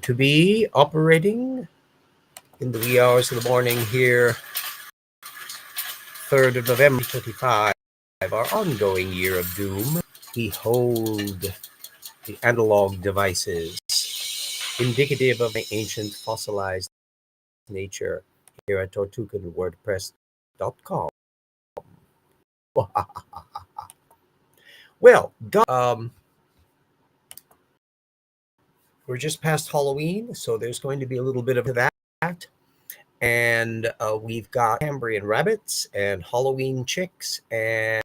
to be operating in the wee hours of the morning here, 3rd of November 2025, our ongoing year of doom. Behold the analog devices, indicative of the ancient fossilized nature here at tortuganwordpress.com. Well, we're just past Halloween, so there's going to be a little bit of that. And we've got Precambrian rabbits and Halloween chicks and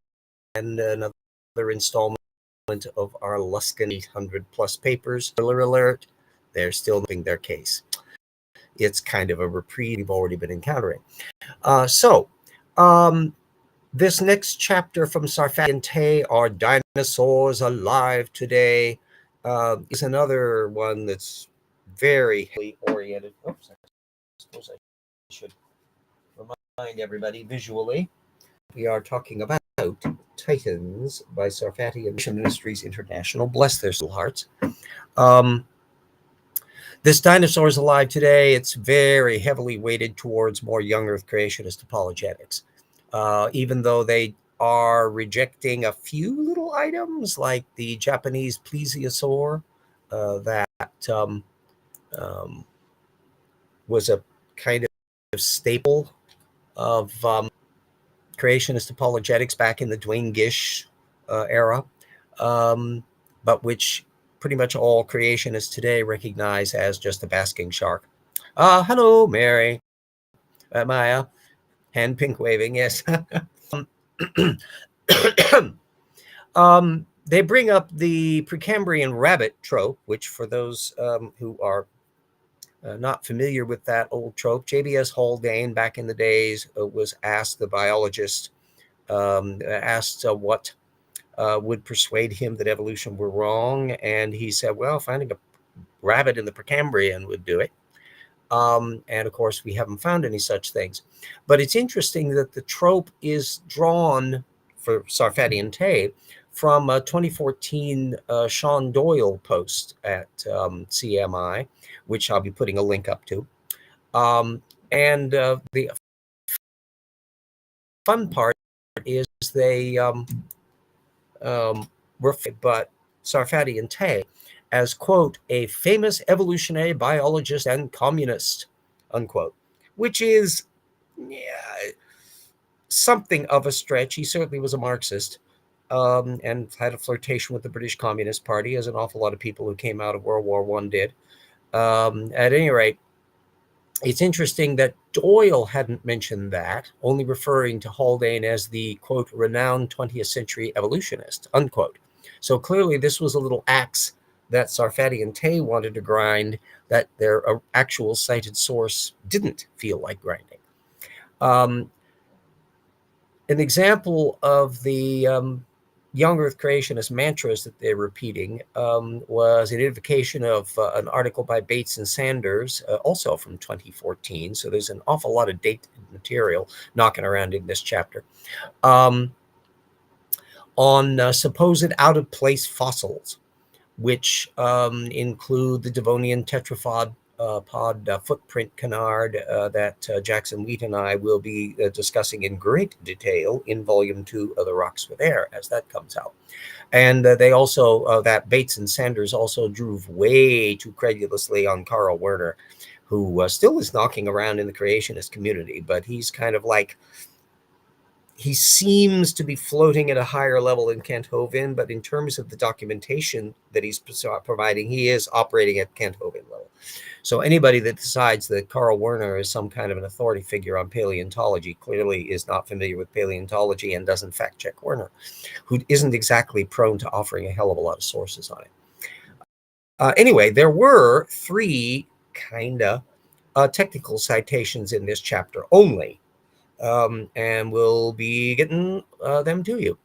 another installment of our Luskin 800 plus papers. Spoiler alert, they're still making their case. It's kind of a reprieve we've already been encountering. This next chapter from Sarfati and Tay, Are Dinosaurs Alive Today? Is another one that's very heavily oriented. Oops, I suppose I should remind everybody visually. We are talking about Titans by Sarfati and Mission Ministries International. Bless their soul hearts. This Dinosaurs Alive Today, it's very heavily weighted towards more young Earth creationist apologetics. Even though they are rejecting a few little items like the Japanese plesiosaur that was a kind of staple of creationist apologetics back in the Dwayne Gish era, but which pretty much all creationists today recognize as just a basking shark. Hello, Mary. Maya. Hand pink waving, yes. They bring up the Precambrian rabbit trope, which for those who are not familiar with that old trope, J.B.S. Haldane back in the days was asked, the biologist, asked what would persuade him that evolution were wrong. And he said, well, finding a rabbit in the Precambrian would do it. And of course, we haven't found any such things. But it's interesting that the trope is drawn for Sarfati and Tay from a 2014 Sean Doyle post at CMI, which I'll be putting a link up to. And the fun part is they but Sarfati and Tay as, quote, a famous evolutionary biologist and communist, unquote, which is something of a stretch. He certainly was a Marxist and had a flirtation with the British Communist Party, as an awful lot of people who came out of World War I did. At any rate, it's interesting that Doyle hadn't mentioned that, only referring to Haldane as the, quote, renowned 20th century evolutionist, unquote. So clearly this was a little axe that Sarfati and Tay wanted to grind that their actual cited source didn't feel like grinding. An example of the young Earth creationist mantras that they're repeating was an invocation of an article by Bates and Sanders, also from 2014. So there's an awful lot of dated material knocking around in this chapter on supposed out-of-place fossils, which include the Devonian tetrapod footprint canard that Jackson Wheat and I will be discussing in great detail in Volume 2 of The Rocks with Air as that comes out. And they also, that Bates and Sanders also drove way too credulously on Carl Werner, who still is knocking around in the creationist community, but he's kind of like, he seems to be floating at a higher level than Kent Hovind, but in terms of the documentation that he's providing, he is operating at Kent Hovind level. So anybody that decides that Carl Werner is some kind of an authority figure on paleontology clearly is not familiar with paleontology and doesn't fact check Werner, who isn't exactly prone to offering a hell of a lot of sources on it. Anyway, there were 3 kind of technical citations in this chapter only. And we'll be getting them to you.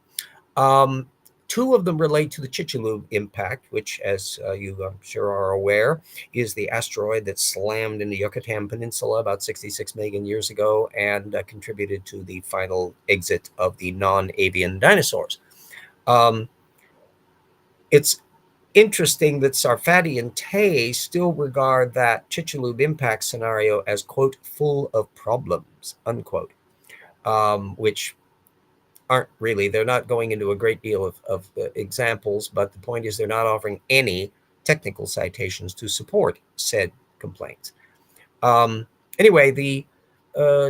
2 of them relate to the Chicxulub impact, which, as you I'm sure are aware, is the asteroid that slammed in the Yucatan Peninsula about 66 million years ago and contributed to the final exit of the non-avian dinosaurs. It's Interesting that Sarfati and Tay still regard that Chicxulub impact scenario as, quote, full of problems, unquote, which aren't really, they're not going into a great deal of examples, but the point is they're not offering any technical citations to support said complaints. Anyway, the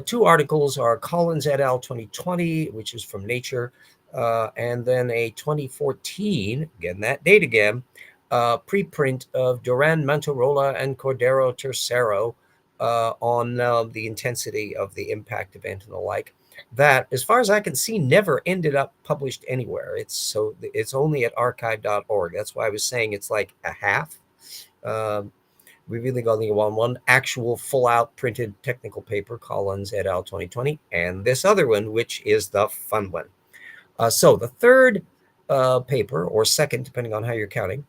two articles are Collins et al. 2020, which is from Nature, and then a 2014, again, that date again, preprint of Duran, Mantarola, and Cordero Tercero on the intensity of the impact event and the like. That, as far as I can see, never ended up published anywhere. It's only at archive.org. That's why I was saying it's like a half. We really only want one actual full-out printed technical paper, Collins et al. 2020, and this other one, which is the fun one. So the third paper, or second, depending on how you're counting,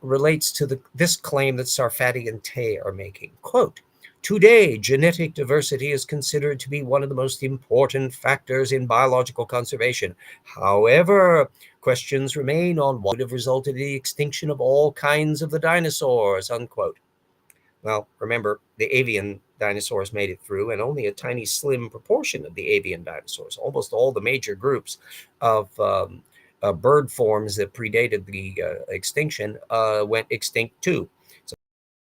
relates to this claim that Sarfati and Tay are making. Quote, today, genetic diversity is considered to be one of the most important factors in biological conservation. However, questions remain on what would have resulted in the extinction of all kinds of the dinosaurs, unquote. Well, remember, the avian dinosaurs made it through, and only a tiny, slim proportion of the avian dinosaurs. Almost all the major groups of bird forms that predated the extinction went extinct too. So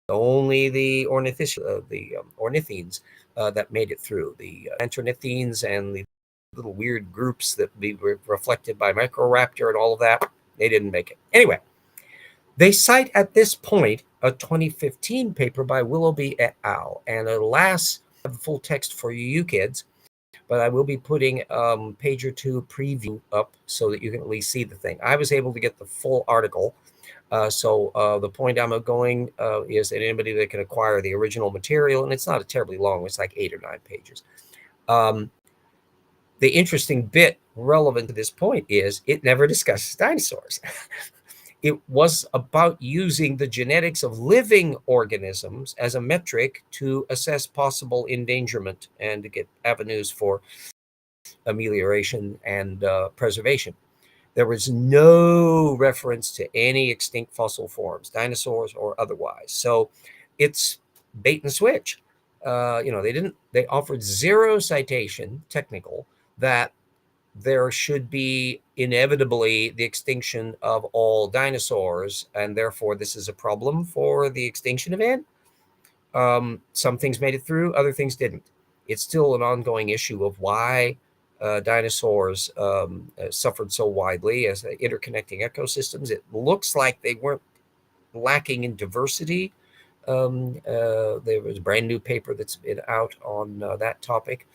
only the ornithines that made it through. The antornithines and the little weird groups that were reflected by Microraptor and all of that, they didn't make it. Anyway, they cite at this point a 2015 paper by Willoughby et al. And alas, I have the full text for you kids, but I will be putting page or two preview up so that you can at least see the thing. I was able to get the full article. So the point I'm going is that anybody that can acquire the original material, and it's not a terribly long, it's like 8 or 9 pages. The interesting bit relevant to this point is it never discusses dinosaurs. It was about using the genetics of living organisms as a metric to assess possible endangerment and to get avenues for amelioration and preservation. There was no reference to any extinct fossil forms, dinosaurs or otherwise. So it's bait and switch. They offered zero citation, technical, that there should be inevitably the extinction of all dinosaurs, and therefore this is a problem for the extinction event. Some things made it through, other things didn't. It's still an ongoing issue of why dinosaurs suffered so widely as interconnecting ecosystems. It looks like they weren't lacking in diversity. There was a brand new paper that's been out on that topic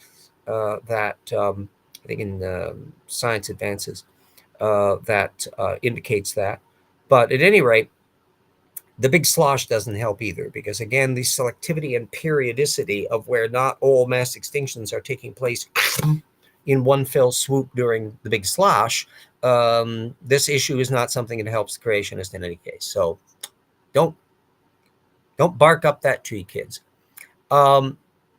that I think in Science Advances that indicates that. But at any rate, the big slosh doesn't help either, because again, the selectivity and periodicity of where not all mass extinctions are taking place in one fell swoop during the big slosh, this issue is not something that helps the creationist in any case. So don't bark up that tree, kids.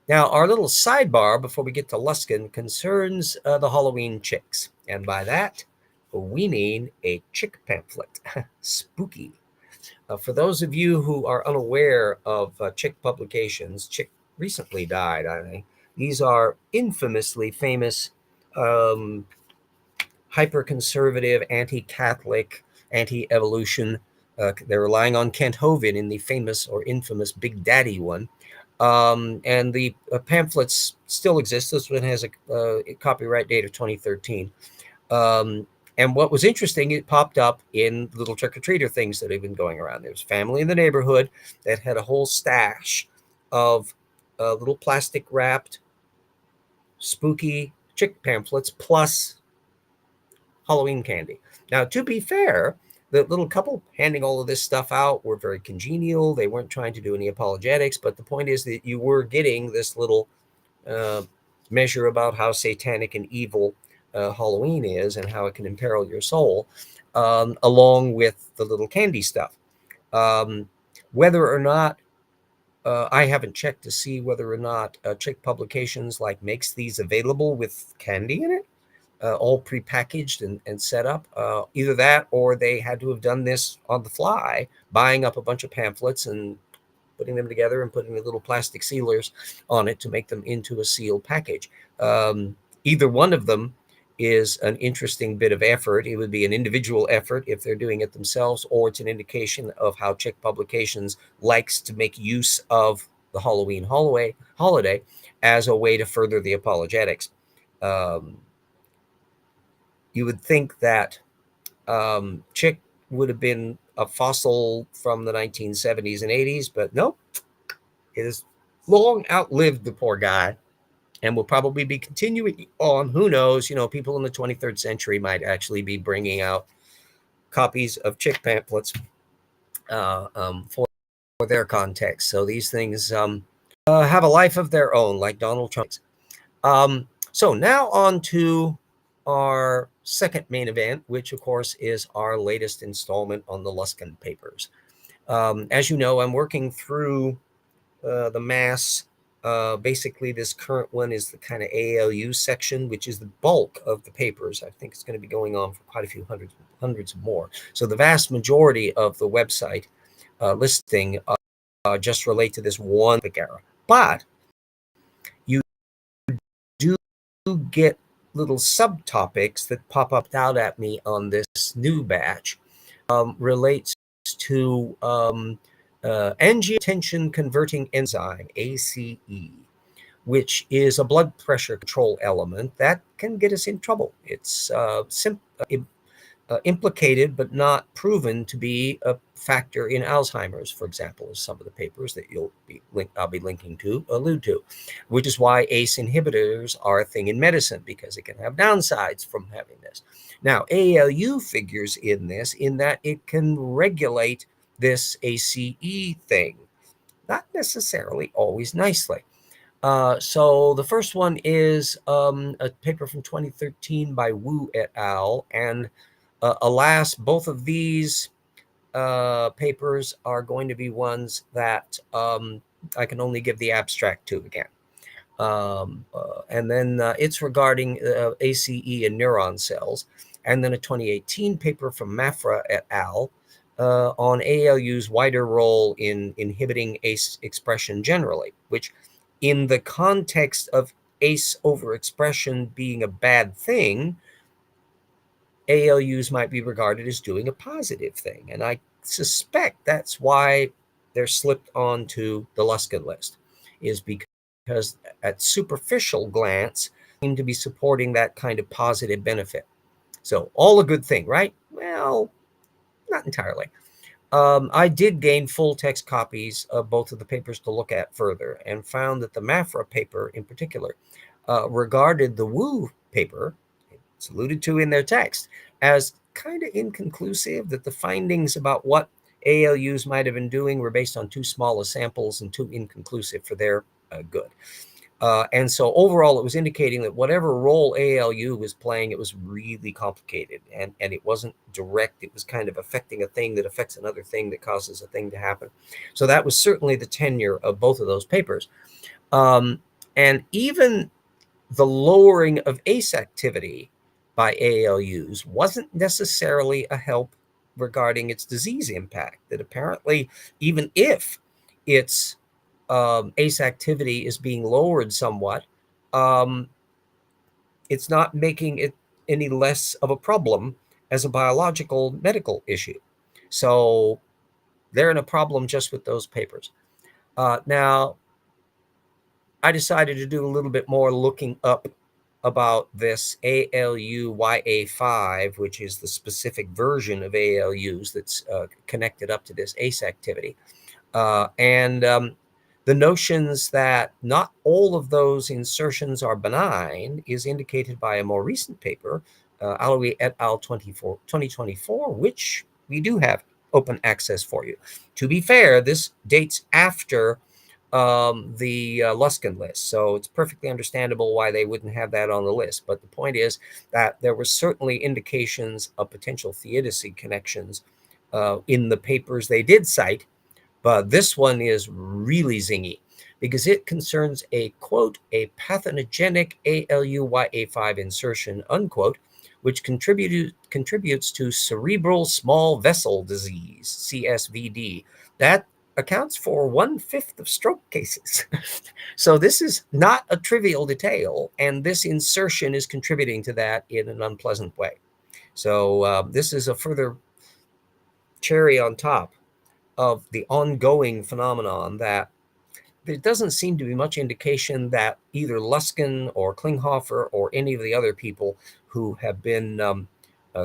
Now, our little sidebar before we get to Luskin concerns the Halloween chicks. And by that, we mean a chick pamphlet. Spooky. For those of you who are unaware of Chick publications, Chick recently died, I think. These are infamously famous hyper-conservative, anti-Catholic, anti-evolution. They're relying on Kent Hovind in the famous or infamous Big Daddy one. And the pamphlets still exist. This one has a copyright date of 2013. And what was interesting, it popped up in little trick-or-treater things that have been going around. There was a family in the neighborhood that had a whole stash of little plastic-wrapped, spooky chick pamphlets plus Halloween candy. Now, to be fair, the little couple handing all of this stuff out were very congenial. They weren't trying to do any apologetics, but the point is that you were getting this little measure about how satanic and evil Halloween is and how it can imperil your soul, along with the little candy stuff. Whether or not I haven't checked to see whether or not Chick Publications makes these available with candy in it. all prepackaged and set up. Either that, or they had to have done this on the fly, buying up a bunch of pamphlets and putting them together and putting the little plastic sealers on it to make them into a sealed package. Either one of them is an interesting bit of effort. It would be an individual effort if they're doing it themselves, or it's an indication of how Chick Publications likes to make use of the Halloween holiday as a way to further the apologetics. You would think that Chick would have been a fossil from the 1970s and 80s, but nope, it has long outlived the poor guy and will probably be continuing on. Who knows? People in the 23rd century might actually be bringing out copies of Chick pamphlets for their context. So these things have a life of their own, like Donald Trump's. So now on to our second main event, which of course is our latest installment on the Luskin papers. As you know, I'm working through the mass. Basically, this current one is the kind of ALU section, which is the bulk of the papers. I think it's going to be going on for quite a few hundreds more. So the vast majority of the website listing just relate to this one era. But you do get little subtopics that pop up out at me on this new batch. Relates to angiotensin-converting enzyme, ACE, which is a blood pressure control element that can get us in trouble. It's implicated but not proven to be a factor in Alzheimer's, for example, as some of the papers that I'll be linking to allude to, which is why ACE inhibitors are a thing in medicine, because it can have downsides from having this. Now, ALU figures in this in that it can regulate this ACE thing, not necessarily always nicely. So the first one is a paper from 2013 by Wu et al. And alas, both of these papers are going to be ones that I can only give the abstract to again. And then it's regarding ACE and neuron cells. And then a 2018 paper from Mafra et al. On ALU's wider role in inhibiting ACE expression generally, which in the context of ACE overexpression being a bad thing, ALUs might be regarded as doing a positive thing. And I suspect that's why they're slipped onto the Luskin list, is because at superficial glance, seem to be supporting that kind of positive benefit. So all a good thing, right? Well, not entirely. I did gain full text copies of both of the papers to look at further, and found that the Mafra paper in particular regarded the Wu paper, it's alluded to in their text, as kind of inconclusive, that the findings about what ALUs might have been doing were based on too small a samples and too inconclusive for their good. And so overall, it was indicating that whatever role ALU was playing, it was really complicated, and it wasn't direct. It was kind of affecting a thing that affects another thing that causes a thing to happen. So that was certainly the tenure of both of those papers. And even the lowering of ACE activity by ALUs wasn't necessarily a help regarding its disease impact, that apparently even if its ACE activity is being lowered somewhat, it's not making it any less of a problem as a biological medical issue. So they're in a problem just with those papers. Now, I decided to do a little bit more looking up about this ALU-YA5, which is the specific version of ALUs that's connected up to this ACE activity. And the notions that not all of those insertions are benign is indicated by a more recent paper, Alawi et al. 2024, which we do have open access for you. To be fair, this dates after the Luskin list, so it's perfectly understandable why they wouldn't have that on the list. But the point is that there were certainly indications of potential theodicy connections in the papers they did cite, but this one is really zingy. because it concerns a, quote, a pathogenic ALUYA5 insertion, unquote, which contributes to cerebral small vessel disease, CSVD. That accounts for 1/5 of stroke cases. So this is not a trivial detail, and this insertion is contributing to that in an unpleasant way. So this is a further cherry on top of the ongoing phenomenon that there doesn't seem to be much indication that either Luskin or Klinghoffer or any of the other people who have been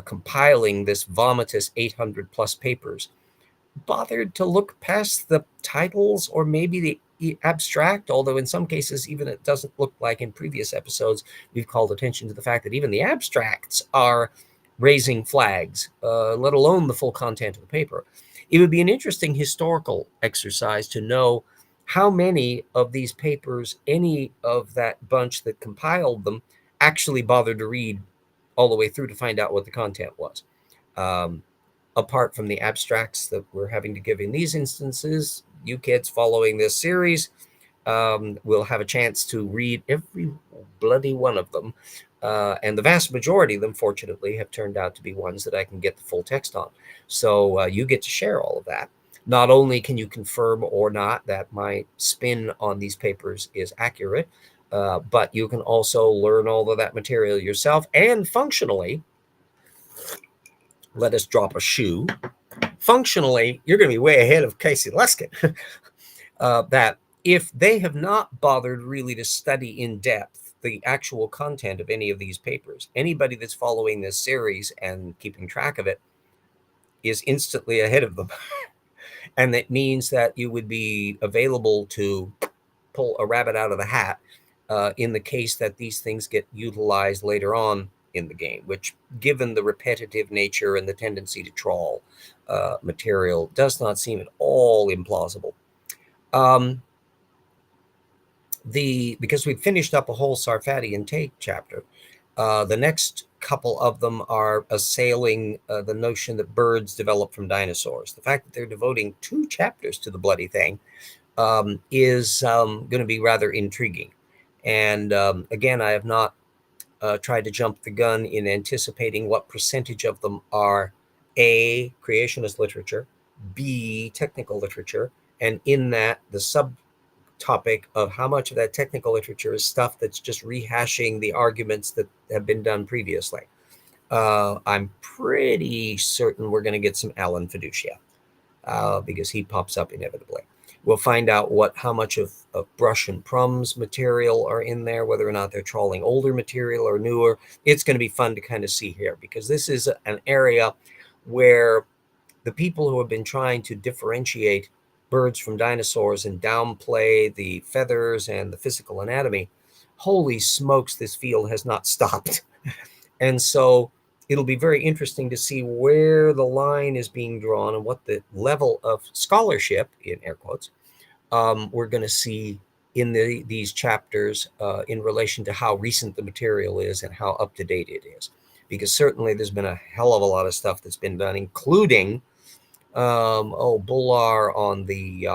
compiling this vomitous 800 plus papers bothered to look past the titles or maybe the abstract, although in some cases, even it doesn't look like in previous episodes, we've called attention to the fact that even the abstracts are raising flags, let alone the full content of the paper. It would be an interesting historical exercise to know how many of these papers any of that bunch that compiled them actually bothered to read all the way through to find out what the content was. Apart from the abstracts that we're having to give in these instances, you kids following this series will have a chance to read every bloody one of them. And the vast majority of them, fortunately, have turned out to be ones that I can get the full text on. So you get to share all of that. Not only can you confirm or not that my spin on these papers is accurate, but you can also learn all of that material yourself and functionally, let us drop a shoe. Functionally, you're going to be way ahead of Casey Luskin. That if they have not bothered really to study in depth the actual content of any of these papers, anybody that's following this series and keeping track of it is instantly ahead of them. And that means that you would be available to pull a rabbit out of the hat in the case that these things get utilized later on in the game, which, given the repetitive nature and the tendency to trawl material, does not seem at all implausible. Because we've finished up a whole Sarfati and Tate chapter, the next couple of them are assailing the notion that birds develop from dinosaurs. The fact that they're devoting 2 chapters to the bloody thing is going to be rather intriguing. And again, I have not tried to jump the gun in anticipating what percentage of them are A, creationist literature, B, technical literature, and in that, the subtopic of how much of that technical literature is stuff that's just rehashing the arguments that have been done previously. I'm pretty certain we're going to get some Alan Fiducia because he pops up inevitably. We'll find out how much of Brush and Prum's material are in there, whether or not they're trawling older material or newer. It's going to be fun to kind of see here, because this is an area where the people who have been trying to differentiate birds from dinosaurs and downplay the feathers and the physical anatomy, holy smokes, this field has not stopped. And so it'll be very interesting to see where the line is being drawn and what the level of scholarship, in air quotes, we're going to see in these chapters in relation to how recent the material is and how up to date it is. Because certainly there's been a hell of a lot of stuff that's been done, including Bullar on the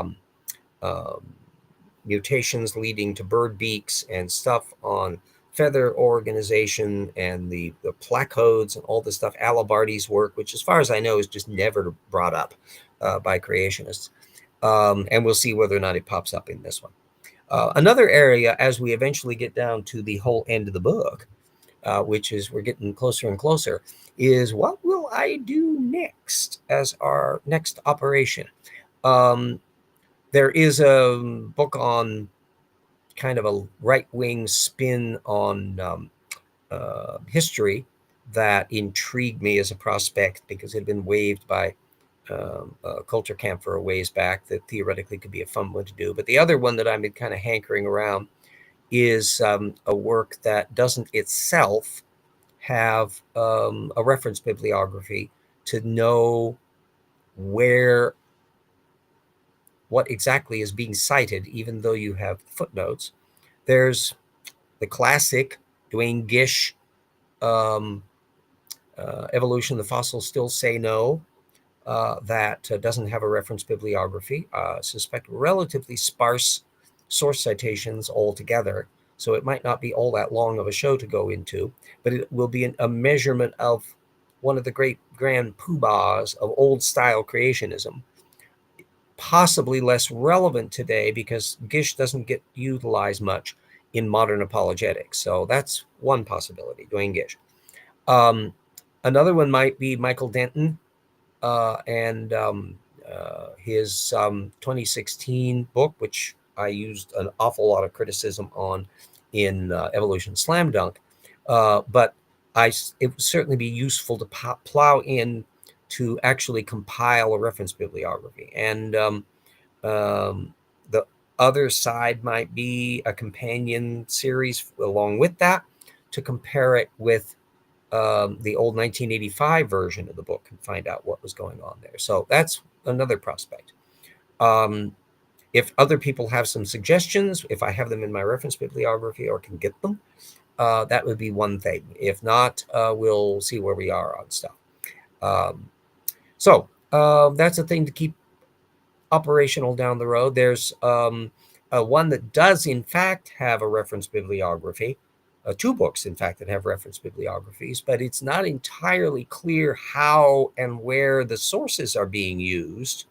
mutations leading to bird beaks and stuff on feather organization and the placodes and all this stuff. Alabardi's work, which as far as I know is just never brought up by creationists. And we'll see whether or not it pops up in this one. Another area, as we eventually get down to the whole end of the book, which is we're getting closer and closer, is what will I do next as our next operation? There is a book on kind of a right-wing spin on history that intrigued me as a prospect because it had been waived by Culture Camp for a ways back that theoretically could be a fun one to do. But the other one that I've been kind of hankering around is a work that doesn't itself have a reference bibliography to know what exactly is being cited, even though you have footnotes. There's the classic Duane Gish Evolution, the Fossils Still Say No, that doesn't have a reference bibliography. Suspect relatively sparse source citations altogether. So it might not be all that long of a show to go into, but it will be a measurement of one of the great grand poobahs of old style creationism, possibly less relevant today because Gish doesn't get utilized much in modern apologetics. So that's one possibility, Duane Gish. Another one might be Michael Denton and his 2016 book, which I used an awful lot of criticism on in Evolution Slam Dunk. But it would certainly be useful to plow in to actually compile a reference bibliography. And the other side might be a companion series along with that to compare it with the old 1985 version of the book and find out what was going on there. So that's another prospect. If other people have some suggestions, if I have them in my reference bibliography or can get them, that would be one thing. If not, we'll see where we are on stuff. So that's a thing to keep operational down the road. There's one that does, in fact, have a reference bibliography. Two books, in fact, that have reference bibliographies, but it's not entirely clear how and where the sources are being used.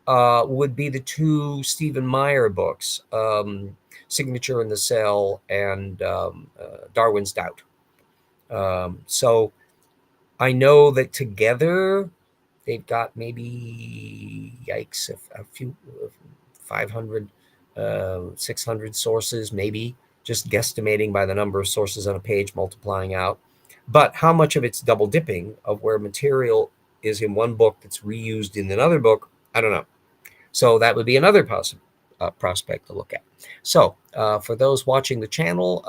Would be the two Stephen Meyer books, Signature in the Cell and Darwin's Doubt. So I know that together they've got maybe, yikes, a few 500, 600 sources, maybe, just guesstimating by the number of sources on a page, multiplying out. But how much of it's double dipping of where material is in one book that's reused in another book, I don't know. So that would be another prospect to look at. So for those watching the channel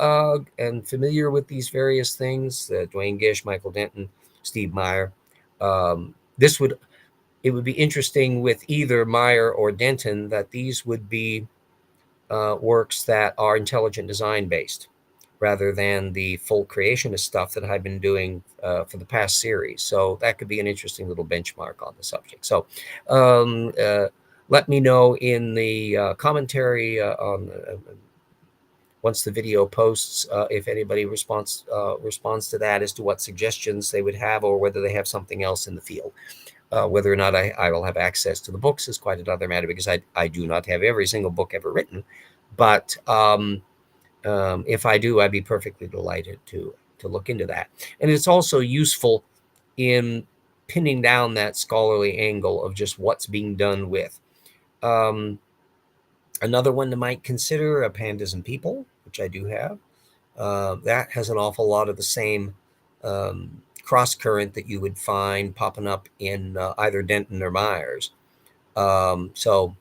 and familiar with these various things, Duane Gish, Michael Denton, Steve Meyer, it would be interesting with either Meyer or Denton that these would be works that are intelligent design based rather than the full creationist stuff that I've been doing for the past series. So that could be an interesting little benchmark on the subject. So let me know in the commentary on once the video posts, if anybody responds to that as to what suggestions they would have or whether they have something else in the field. Whether or not I will have access to the books is quite another matter because I do not have every single book ever written. But if I do, I'd be perfectly delighted to look into that. And it's also useful in pinning down that scholarly angle of just what's being done with. Another one that might consider, Pandas and People, which I do have. That has an awful lot of the same cross current that you would find popping up in either Denton or Myers. So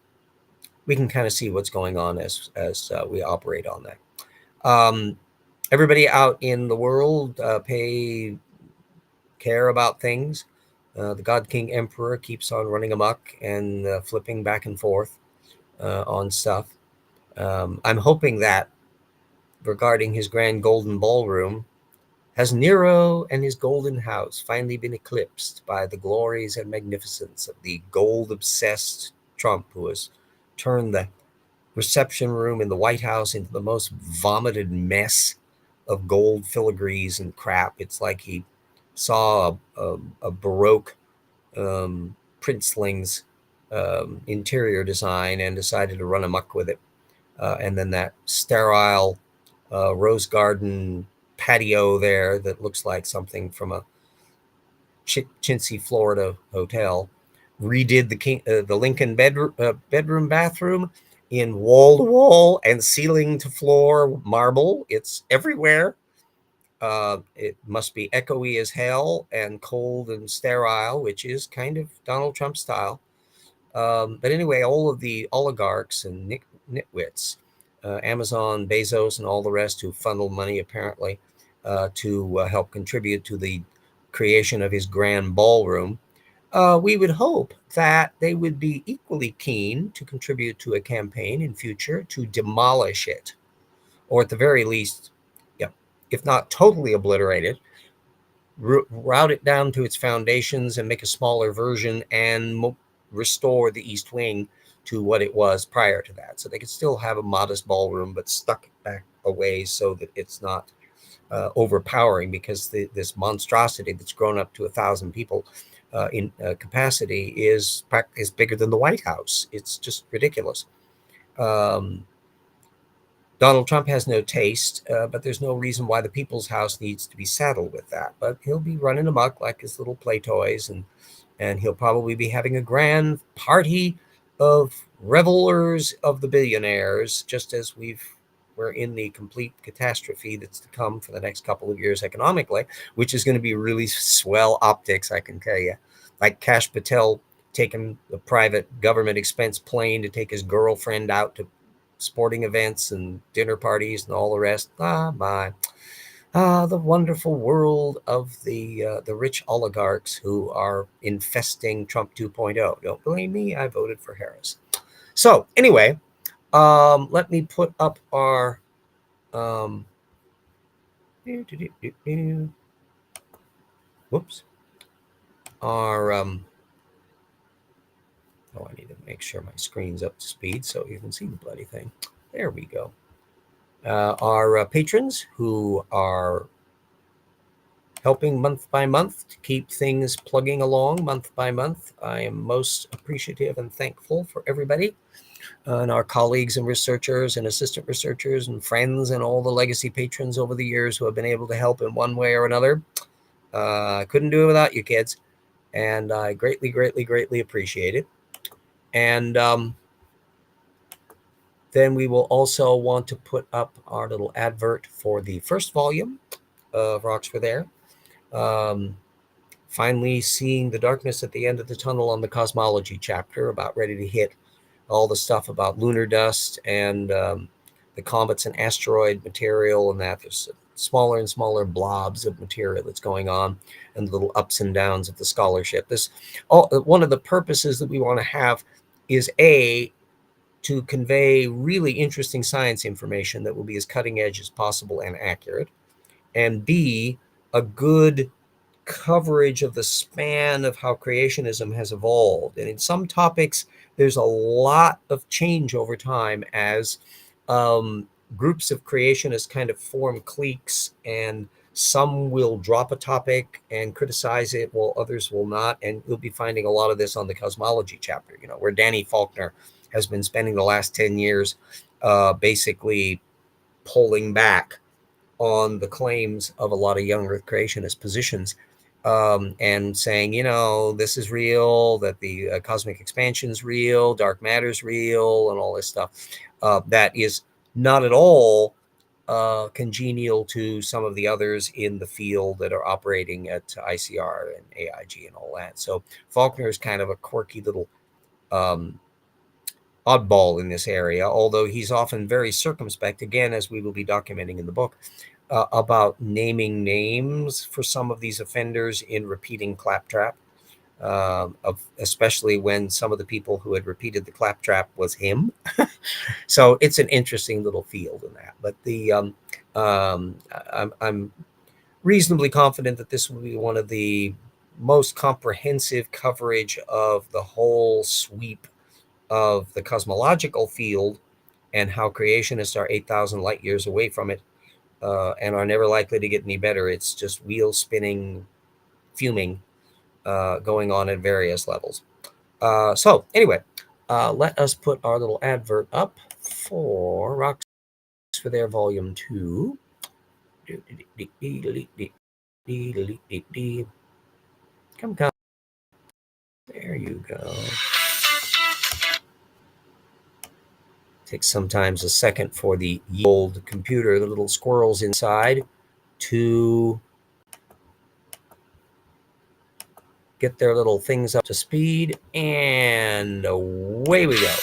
we can kind of see what's going on as we operate on that. Everybody out in the world care about things. The God King Emperor keeps on running amok and flipping back and forth on stuff. I'm hoping that regarding his grand golden ballroom, has Nero and his golden house finally been eclipsed by the glories and magnificence of the gold-obsessed Trump, who has turned the reception room in the White House into the most vomited mess of gold filigrees and crap? It's like he saw a Baroque princeling's interior design and decided to run amok with it. And then that sterile rose garden patio there that looks like something from a chintzy Florida hotel. Redid the Lincoln bedroom bathroom in wall to wall and ceiling to floor marble. It's everywhere. It must be echoey as hell and cold and sterile, which is kind of Donald Trump style. But anyway, all of the oligarchs and nitwits, Amazon, Bezos, and all the rest who funnel money apparently to help contribute to the creation of his grand ballroom, we would hope that they would be equally keen to contribute to a campaign in future to demolish it, or at the very least, if not totally obliterate it, route it down to its foundations and make a smaller version and restore the East Wing to what it was prior to that. So they could still have a modest ballroom, but stuck back away so that it's not overpowering, because this monstrosity that's grown up to 1,000 people in capacity is bigger than the White House. It's just ridiculous. Donald Trump has no taste, but there's no reason why the People's House needs to be saddled with that. But he'll be running amok like his little play toys, and he'll probably be having a grand party of revelers of the billionaires, just as we're in the complete catastrophe that's to come for the next couple of years economically, which is going to be really swell optics, I can tell you. Like Kash Patel taking the private government expense plane to take his girlfriend out to sporting events and dinner parties and all the rest. The wonderful world of the rich oligarchs who are infesting Trump 2.0. Don't blame me. I voted for Harris. So anyway, let me put up our whoops. Our I need to make sure my screen's up to speed so you can see the bloody thing. There we go. Our patrons who are helping month by month to keep things plugging along month by month. I am most appreciative and thankful for everybody, and our colleagues and researchers and assistant researchers and friends and all the legacy patrons over the years who have been able to help in one way or another. I couldn't do it without you kids, and I greatly, greatly, greatly appreciate it. And then we will also want to put up our little advert for the first volume of Rocks for There. Finally seeing the darkness at the end of the tunnel on the cosmology chapter, about ready to hit all the stuff about lunar dust and the comets and asteroid material, and that there's smaller and smaller blobs of material that's going on, and the little ups and downs of the scholarship. One of the purposes that we want to have is to convey really interesting science information that will be as cutting edge as possible and accurate, and B, a good coverage of the span of how creationism has evolved. And in some topics, there's a lot of change over time as groups of creationists kind of form cliques, and some will drop a topic and criticize it while others will not. And you'll be finding a lot of this on the cosmology chapter, where Danny Faulkner has been spending the last 10 years basically pulling back on the claims of a lot of young earth creationist positions, and saying, this is real, that the cosmic expansion is real, dark matter is real, and all this stuff. That is not at all congenial to some of the others in the field that are operating at ICR and AIG and all that. So Faulkner is kind of a quirky little oddball in this area, although he's often very circumspect, again, as we will be documenting in the book, about naming names for some of these offenders in repeating claptrap, especially when some of the people who had repeated the claptrap was him. So it's an interesting little field in that. But I'm reasonably confident that this will be one of the most comprehensive coverage of the whole sweep of the cosmological field, and how creationists are 8,000 light years away from it, and are never likely to get any better. It's just wheel spinning, fuming, going on at various levels. So anyway, let us put our little advert up for Rocks for Their Volume 2. Come. There you go. Takes sometimes a second for the old computer, the little squirrels inside, to get their little things up to speed, and away we go.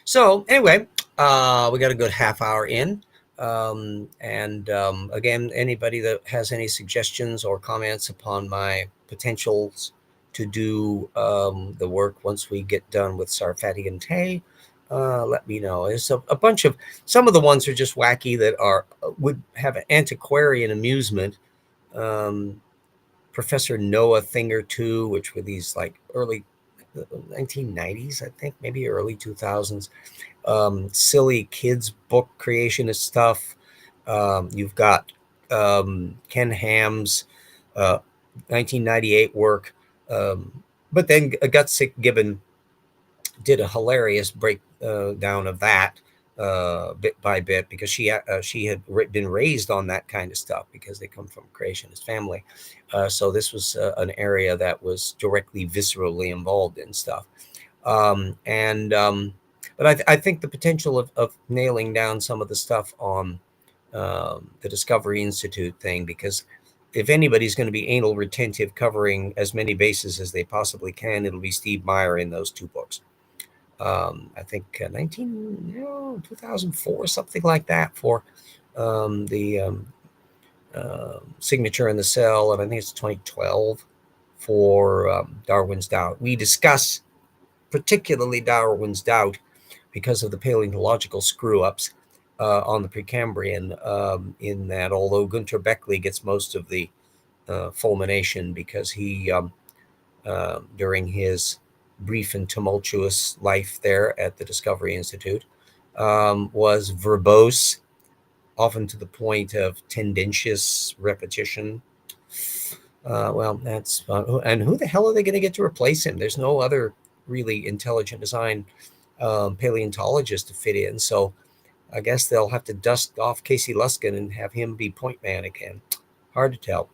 So anyway, we got a good half hour in. Again, anybody that has any suggestions or comments upon my potentials to do the work once we get done with Sarfati and Tay, let me know. There's a bunch of, some of the ones are just wacky that are would have an antiquarian amusement. Um, Professor Noah Thing or Two, which were these like early 1990s, I think, maybe early 2000s, silly kids book creationist stuff. You've got Ken Ham's uh, 1998 work, but then Gutsick Gibbon did a hilarious breakdown of that bit by bit, because she had been raised on that kind of stuff because they come from a creationist family. So this was an area that was directly viscerally involved in stuff. And But I think the potential of nailing down some of the stuff on the Discovery Institute thing, because if anybody's going to be anal retentive covering as many bases as they possibly can, it'll be Steve Meyer in those two books. I think 2004, something like that, for the Signature in the Cell, and I think it's 2012 for Darwin's Doubt. We discuss particularly Darwin's Doubt because of the paleontological screw-ups on the Precambrian, in that although Gunter Beckley gets most of the fulmination because he, during his brief and tumultuous life there at the Discovery Institute, was verbose, often to the point of tendentious repetition. Well, that's and who the hell are they going to get to replace him? There's no other really intelligent design paleontologist to fit in, so I guess they'll have to dust off Casey Luskin and have him be point man again. Hard to tell.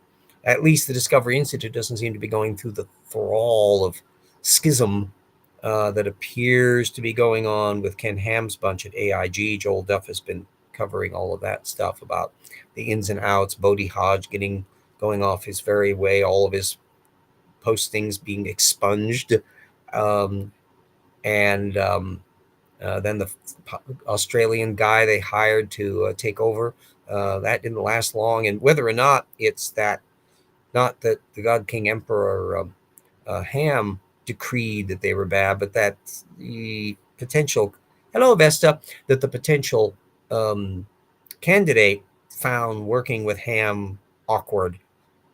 At least the Discovery Institute doesn't seem to be going through the thrall of schism that appears to be going on with Ken Ham's bunch at AIG. Joel Duff has been covering all of that stuff about the ins and outs, Bodie Hodge going off his very way, all of his postings being expunged. Um, and Then the Australian guy they hired to take over, that didn't last long. And whether or not it's that, not that the God King Emperor Ham decreed that they were bad, but that the potential, hello Vesta, that the potential candidate found working with Ham awkward,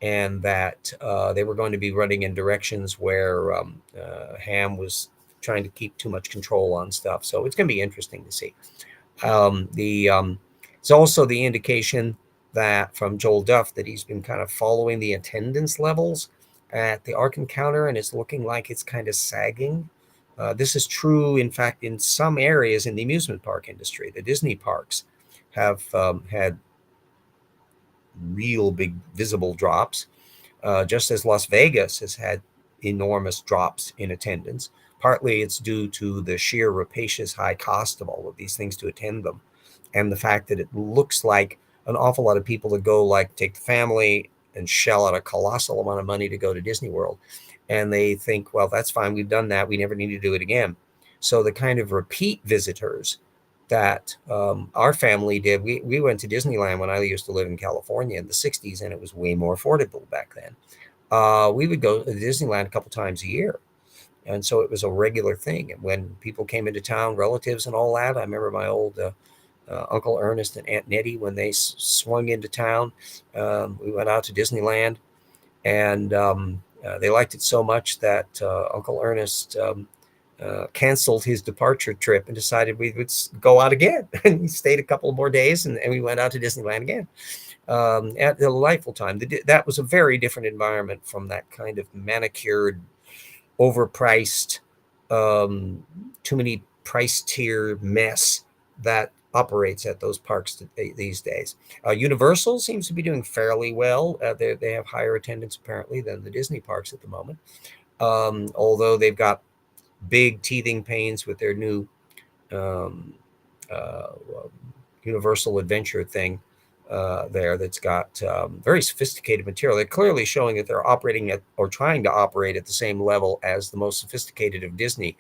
and that they were going to be running in directions where Ham was trying to keep too much control on stuff. So it's going to be interesting to see. It's also the indication that from Joel Duff that he's been kind of following the attendance levels at the Ark Encounter, and it's looking like it's kind of sagging. This is true, in fact, in some areas in the amusement park industry. The Disney parks have had real big visible drops, just as Las Vegas has had enormous drops in attendance. Partly it's due to the sheer rapacious high cost of all of these things to attend them, and the fact that it looks like an awful lot of people that go, like, take the family and shell out a colossal amount of money to go to Disney World, and they think, well, that's fine, we've done that, we never need to do it again. So the kind of repeat visitors that our family did, we went to Disneyland when I used to live in California in the 60s, and it was way more affordable back then. We would go to Disneyland a couple times a year. And so it was a regular thing. And when people came into town, relatives and all that, I remember my old Uncle Ernest and Aunt Nettie, when they swung into town, we went out to Disneyland, and they liked it so much that Uncle Ernest canceled his departure trip and decided we would go out again. And we stayed a couple more days, and we went out to Disneyland again. At a delightful time. That was a very different environment from that kind of manicured, overpriced, too many price tier mess that operates at those parks these days. Universal seems to be doing fairly well. They have higher attendance apparently than the Disney parks at the moment, although they've got big teething pains with their new um, uh, Universal Adventure thing there that's got very sophisticated material. They're clearly showing that they're operating at, or trying to operate at, the same level as the most sophisticated of Disney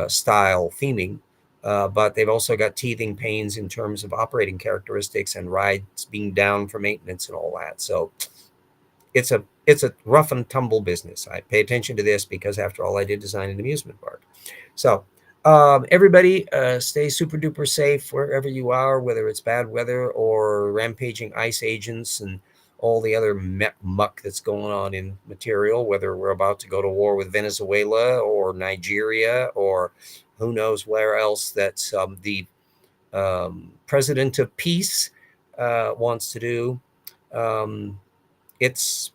style theming But they've also got teething pains in terms of operating characteristics and rides being down for maintenance and all that. So it's a rough and tumble business. I pay attention to this because, after all, I did design an amusement park. So everybody, stay super duper safe wherever you are, whether it's bad weather or rampaging ice agents and all the other muck that's going on in material, whether we're about to go to war with Venezuela or Nigeria or who knows where else that the president of peace wants to do. It's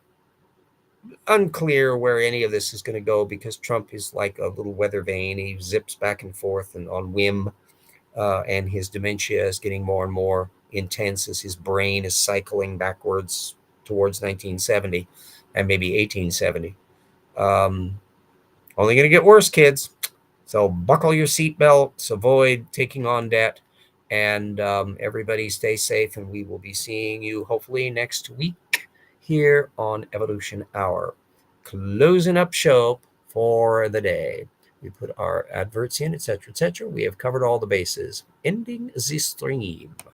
unclear where any of this is going to go because Trump is like a little weather vane. He zips back and forth and on whim, and his dementia is getting more and more intense as his brain is cycling backwards towards 1970 and maybe 1870. Only going to get worse, kids. So buckle your seatbelts, avoid taking on debt, and everybody stay safe. And we will be seeing you hopefully next week here on Evolution Hour. Closing up show for the day. We put our adverts in, etc., etc. We have covered all the bases. Ending the stream.